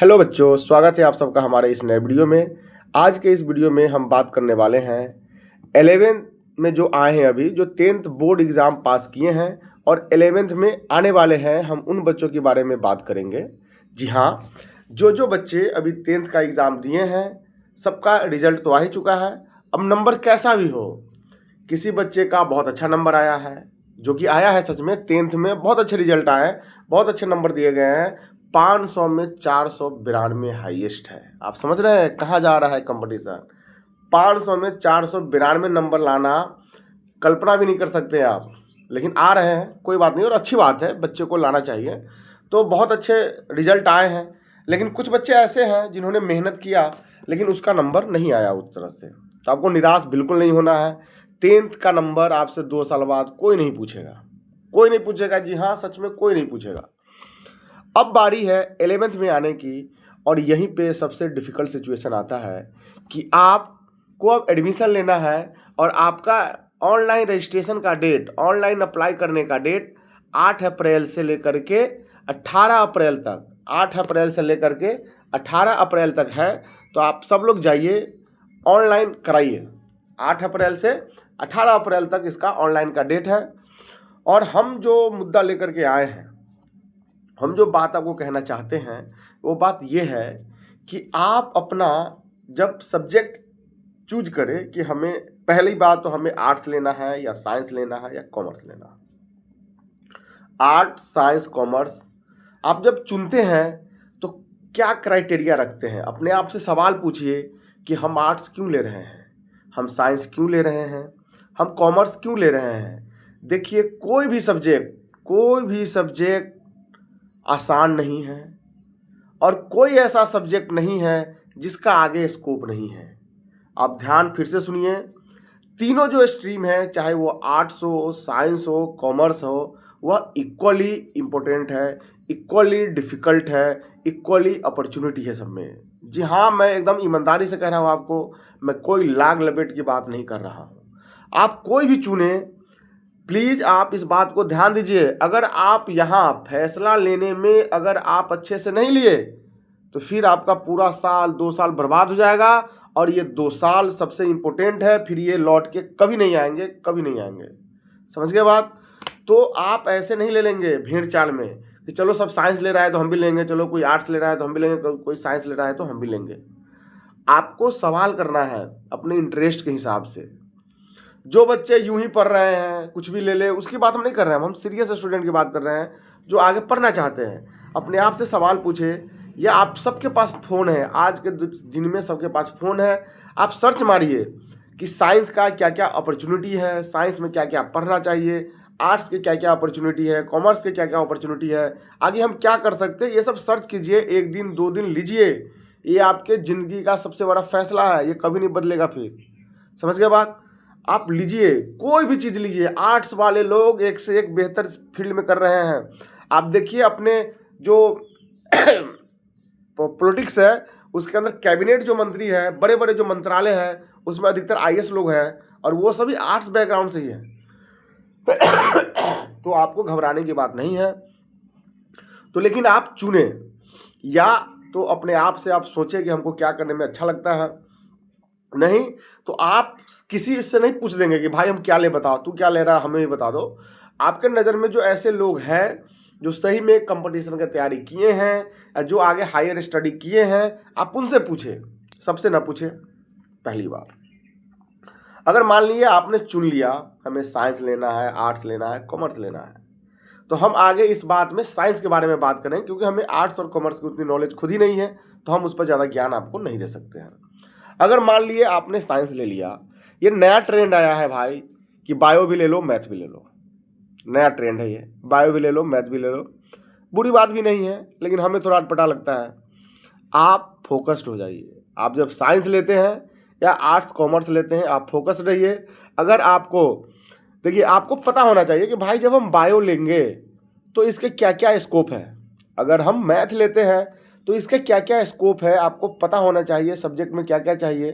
Hello बच्चों, स्वागत है आप सबका हमारे इस नए वीडियो में। आज के इस वीडियो में हम बात करने वाले हैं 11th में जो आए हैं, अभी जो 10th बोर्ड एग्ज़ाम पास किए हैं और 11th में आने वाले हैं, हम उन बच्चों के बारे में बात करेंगे। जी हाँ, जो बच्चे अभी 10th का एग्ज़ाम दिए हैं, सबका रिजल्ट तो आ ही चुका है। अब नंबर कैसा भी हो, किसी बच्चे का बहुत अच्छा नंबर आया है, जो कि आया है सच में 10th में बहुत अच्छे रिजल्ट आए, बहुत अच्छे नंबर दिए गए हैं। 500 में 492 हाईएस्ट है। आप समझ रहे हैं कहाँ जा रहा है कंपटीशन। 500 में 492 नंबर लाना कल्पना भी नहीं कर सकते आप, लेकिन आ रहे हैं, कोई बात नहीं और अच्छी बात है, बच्चे को लाना चाहिए। तो बहुत अच्छे रिजल्ट आए हैं, लेकिन कुछ बच्चे ऐसे हैं जिन्होंने मेहनत किया लेकिन उसका नंबर नहीं आया उस तरह से। तो आपको निराश बिल्कुल नहीं होना है। 10th का नंबर आपसे 2 साल बाद कोई नहीं पूछेगा, कोई नहीं पूछेगा। जी हाँ, सच में कोई नहीं पूछेगा। अब बारी है 11th में आने की, और यहीं पे सबसे डिफ़िकल्ट सिचुएशन आता है कि आपको अब एडमिशन लेना है और आपका ऑनलाइन रजिस्ट्रेशन का डेट, ऑनलाइन अप्लाई करने का डेट 8 अप्रैल से लेकर के 18 अप्रैल तक, 8 अप्रैल से लेकर के 18 अप्रैल तक है। तो आप सब लोग जाइए ऑनलाइन कराइए। 8 अप्रैल से 18 अप्रैल तक इसका ऑनलाइन का डेट है। और हम जो मुद्दा लेकर के आए हैं, हम जो बात आपको कहना चाहते हैं, वो बात ये है कि आप अपना जब सब्जेक्ट चूज करें कि हमें, पहली बात तो हमें आर्ट्स लेना है या साइंस लेना है या कॉमर्स लेना है। आर्ट्स, साइंस, कॉमर्स आप जब चुनते हैं तो क्या क्राइटेरिया रखते हैं? अपने आप से सवाल पूछिए कि हम आर्ट्स क्यों ले रहे हैं, हम साइंस क्यों ले रहे हैं, हम कॉमर्स क्यों ले रहे हैं। देखिए, कोई भी सब्जेक्ट आसान नहीं है और कोई ऐसा सब्जेक्ट नहीं है जिसका आगे स्कोप नहीं है। आप ध्यान फिर से सुनिए, तीनों जो स्ट्रीम है, चाहे वो आर्ट्स हो, साइंस हो, कॉमर्स हो, वह इक्वली इम्पोर्टेंट है, इक्वली डिफ़िकल्ट है, इक्वली अपॉर्चुनिटी है सब में। जी हाँ, मैं एकदम ईमानदारी से कह रहा हूँ आपको, मैं कोई लाग लपेट की बात नहीं कर रहा हूँ। आप कोई भी चुने, प्लीज़ आप इस बात को ध्यान दीजिए। अगर आप यहाँ फैसला लेने में अगर आप अच्छे से नहीं लिए तो फिर आपका पूरा साल, 2 साल बर्बाद हो जाएगा। और ये 2 साल सबसे इम्पोर्टेंट है, फिर ये लौट के कभी नहीं आएंगे, कभी नहीं आएंगे। समझ गए बात? तो आप ऐसे नहीं ले लेंगे भेड़ चाल में कि चलो सब साइंस ले रहा है तो हम भी लेंगे, चलो कोई आर्ट्स ले रहा है तो हम भी लेंगे, कोई साइंस ले रहा है तो हम भी लेंगे। आपको सवाल करना है अपने इंटरेस्ट के हिसाब से। जो बच्चे यूं ही पढ़ रहे हैं, कुछ भी ले ले, उसकी बात हम नहीं कर रहे हैं, हम सीरियस स्टूडेंट की बात कर रहे हैं जो आगे पढ़ना चाहते हैं। अपने आप से सवाल पूछे, या आप सबके पास फ़ोन है, आज के दिन में सबके पास फ़ोन है। आप सर्च मारिए कि साइंस का क्या क्या अपॉर्चुनिटी है, साइंस में क्या क्या पढ़ना चाहिए, आर्ट्स के क्या क्या अपॉर्चुनिटी है, कॉमर्स के क्या क्या अपॉर्चुनिटी है, आगे हम क्या कर सकते हैं, ये सब सर्च कीजिए। 1 दिन 2 दिन लीजिए, ये आपके ज़िंदगी का सबसे बड़ा फैसला है, ये कभी नहीं बदलेगा फिर। समझ गए बात? आप लीजिए, कोई भी चीज़ लीजिए। आर्ट्स वाले लोग एक से एक बेहतर फील्ड में कर रहे हैं। आप देखिए, अपने जो पॉलिटिक्स है उसके अंदर कैबिनेट जो मंत्री है, बड़े बड़े जो मंत्रालय है, उसमें अधिकतर आईएएस लोग हैं और वो सभी आर्ट्स बैकग्राउंड से ही है। तो आपको घबराने की बात नहीं है। तो लेकिन आप चुने, या तो अपने आप से आप सोचें कि हमको क्या करने में अच्छा लगता है। नहीं तो आप किसी से नहीं पूछ देंगे कि भाई हम क्या ले, बताओ तू क्या ले रहा है, हमें भी बता दो। आपके नज़र में जो ऐसे लोग हैं जो सही में कंपटीशन की तैयारी किए हैं, जो आगे हायर स्टडी किए हैं, आप उनसे पूछे, सबसे ना पूछे। पहली बार, अगर मान लीजिए आपने चुन लिया हमें साइंस लेना है, आर्ट्स लेना है, कॉमर्स लेना है, तो हम आगे इस बात में साइंस के बारे में बात करें, क्योंकि हमें आर्ट्स और कॉमर्स की उतनी नॉलेज खुद ही नहीं है, तो हम उस पर ज़्यादा ज्ञान आपको नहीं दे सकते हैं। अगर मान लिए आपने साइंस ले लिया, ये नया ट्रेंड आया है भाई कि बायो भी ले लो, मैथ भी ले लो। नया ट्रेंड है ये, बायो भी ले लो, मैथ भी ले लो। बुरी बात भी नहीं है, लेकिन हमें थोड़ा अटपटा लगता है। आप फोकस्ड हो जाइए। आप जब साइंस लेते हैं या आर्ट्स कॉमर्स लेते हैं, आप फोकस्ड रहिए। अगर आपको, देखिए, आपको पता होना चाहिए कि भाई जब हम बायो लेंगे तो इसके क्या क्या स्कोप है, अगर हम मैथ लेते हैं तो इसके क्या क्या स्कोप है, आपको पता होना चाहिए सब्जेक्ट में क्या क्या चाहिए।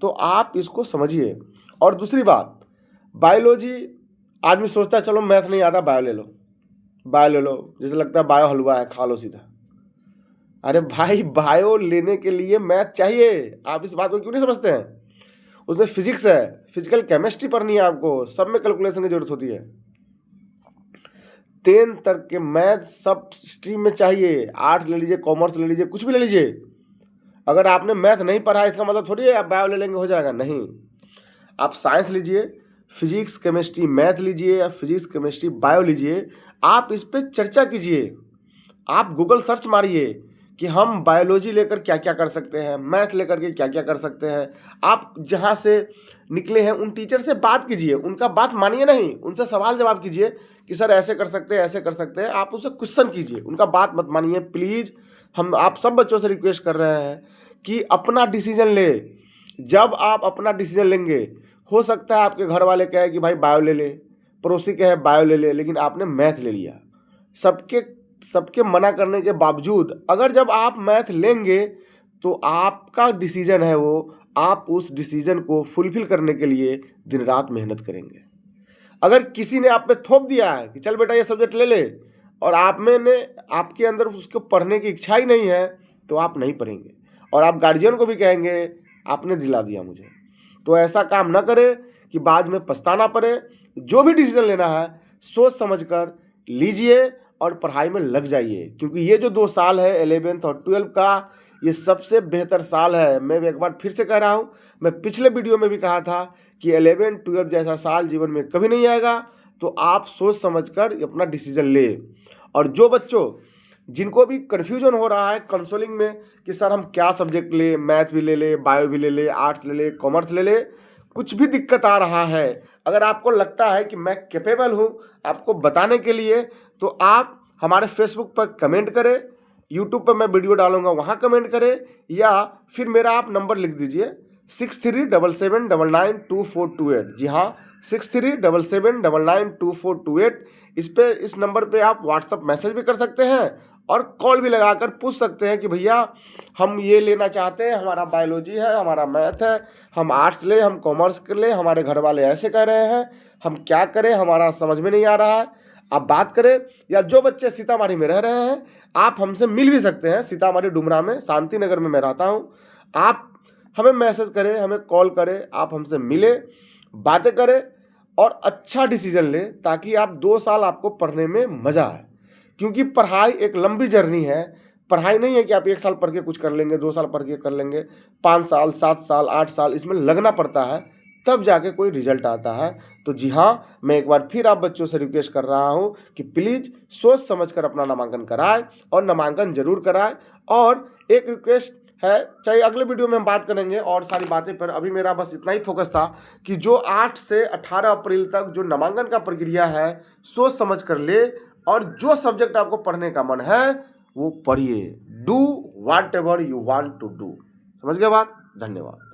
तो आप इसको समझिए। और दूसरी बात, बायोलॉजी, आदमी सोचता है चलो मैथ नहीं आता, बायो ले लो, बायो ले लो, जैसे लगता है बायो हलवा है, खा लो सीधा। अरे भाई, बायो लेने के लिए मैथ चाहिए, आप इस बात को क्यों नहीं समझते हैं? उसमें फिजिक्स है, फिजिकल केमिस्ट्री पढ़नी है आपको, सब में कैलकुलेशन की जरूरत होती है। 10 तक के मैथ सब स्ट्रीम में चाहिए, आर्ट्स ले लीजिए, कॉमर्स ले लीजिए, कुछ भी ले लीजिए। अगर आपने मैथ नहीं पढ़ा इसका मतलब थोड़ी है आप बायो ले लेंगे हो जाएगा, नहीं। आप साइंस लीजिए, फिजिक्स केमिस्ट्री मैथ लीजिए या फिजिक्स केमिस्ट्री बायो लीजिए, आप इस पर चर्चा कीजिए। आप गूगल सर्च मारिए कि हम बायोलॉजी लेकर क्या क्या कर सकते हैं, मैथ लेकर के क्या क्या कर सकते हैं। आप जहाँ से निकले हैं उन टीचर से बात कीजिए, उनका बात मानिए नहीं, उनसे सवाल जवाब कीजिए कि सर ऐसे कर सकते हैं, ऐसे कर सकते हैं। आप उससे क्वेश्चन कीजिए, उनका बात मत मानिए प्लीज़। हम आप सब बच्चों से रिक्वेस्ट कर रहे हैं कि अपना डिसीजन ले। जब आप अपना डिसीजन लेंगे, हो सकता है आपके घर वाले कहे कि भाई बायो ले ले, पड़ोसी कहे बायो ले ले, लेकिन आपने मैथ ले लिया। सबके मना करने के बावजूद अगर जब आप मैथ लेंगे तो आपका डिसीजन है वो, आप उस डिसीजन को फुलफिल करने के लिए दिन रात मेहनत करेंगे। अगर किसी ने आप पे थोप दिया है कि चल बेटा ये सब्जेक्ट ले ले, और आपके अंदर उसको पढ़ने की इच्छा ही नहीं है, तो आप नहीं पढ़ेंगे और आप गार्जियन को भी कहेंगे आपने दिला दिया मुझे। तो ऐसा काम ना करे कि बाद में पछताना पड़े। जो भी डिसीजन लेना है सोच समझकर लीजिए और पढ़ाई में लग जाइए, क्योंकि ये जो 2 साल है 11th और 12th का, ये सबसे बेहतर साल है। मैं एक बार फिर से कह रहा हूँ, मैं पिछले वीडियो में भी कहा था कि 11 12 जैसा साल जीवन में कभी नहीं आएगा। तो आप सोच समझकर अपना डिसीजन ले। और जो बच्चों जिनको भी कन्फ्यूजन हो रहा है काउंसलिंग में कि सर हम क्या सब्जेक्ट ले, मैथ भी ले ले, बायो भी ले ले, आर्ट्स ले ले, कॉमर्स ले ले, कुछ भी दिक्कत आ रहा है, अगर आपको लगता है कि मैं कैपेबल हूँ आपको बताने के लिए, तो आप हमारे फेसबुक पर कमेंट करें, यूट्यूब पर मैं वीडियो डालूंगा वहाँ कमेंट करें, या फिर मेरा आप नंबर लिख दीजिए 6377992428। जी हाँ, 6377992428। इस नंबर पे आप व्हाट्सअप मैसेज भी कर सकते हैं और कॉल भी लगाकर पूछ सकते हैं कि भैया हम ये लेना चाहते हैं, हमारा बायोलॉजी है, हमारा मैथ है, हम आर्ट्स ले, हम कॉमर्स कर ले, हमारे घर वाले ऐसे कह रहे हैं, हम क्या करें, हमारा समझ में नहीं आ रहा है। आप बात करें। या जो बच्चे सीतामढ़ी में रह रहे हैं, आप हमसे मिल भी सकते हैं। सीतामढ़ी डुमरा में शांति नगर में मैं रहता हूँ। आप हमें मैसेज करें, हमें कॉल करें, आप हमसे मिले, बातें करें और अच्छा डिसीजन लें, ताकि आप 2 साल आपको पढ़ने में मज़ा आए। क्योंकि पढ़ाई एक लंबी जर्नी है। पढ़ाई नहीं है कि आप 1 साल पढ़ के कुछ कर लेंगे, 2 साल पढ़ के कर लेंगे। 5 साल, 7 साल, 8 साल इसमें लगना पड़ता है, तब जाके कोई रिजल्ट आता है। तो जी हाँ, मैं एक बार फिर आप बच्चों से रिक्वेस्ट कर रहा हूँ कि प्लीज़ सोच समझकर अपना नामांकन कराएं और नामांकन जरूर कराएं। और एक रिक्वेस्ट है, चाहे अगले वीडियो में हम बात करेंगे और सारी बातें पर, अभी मेरा बस इतना ही फोकस था कि जो 8 से 18 अप्रैल तक जो नामांकन का प्रक्रिया है, सोच समझ कर ले और जो सब्जेक्ट आपको पढ़ने का मन है वो पढ़िए। Do whatever you want to do. समझ गए बात? धन्यवाद।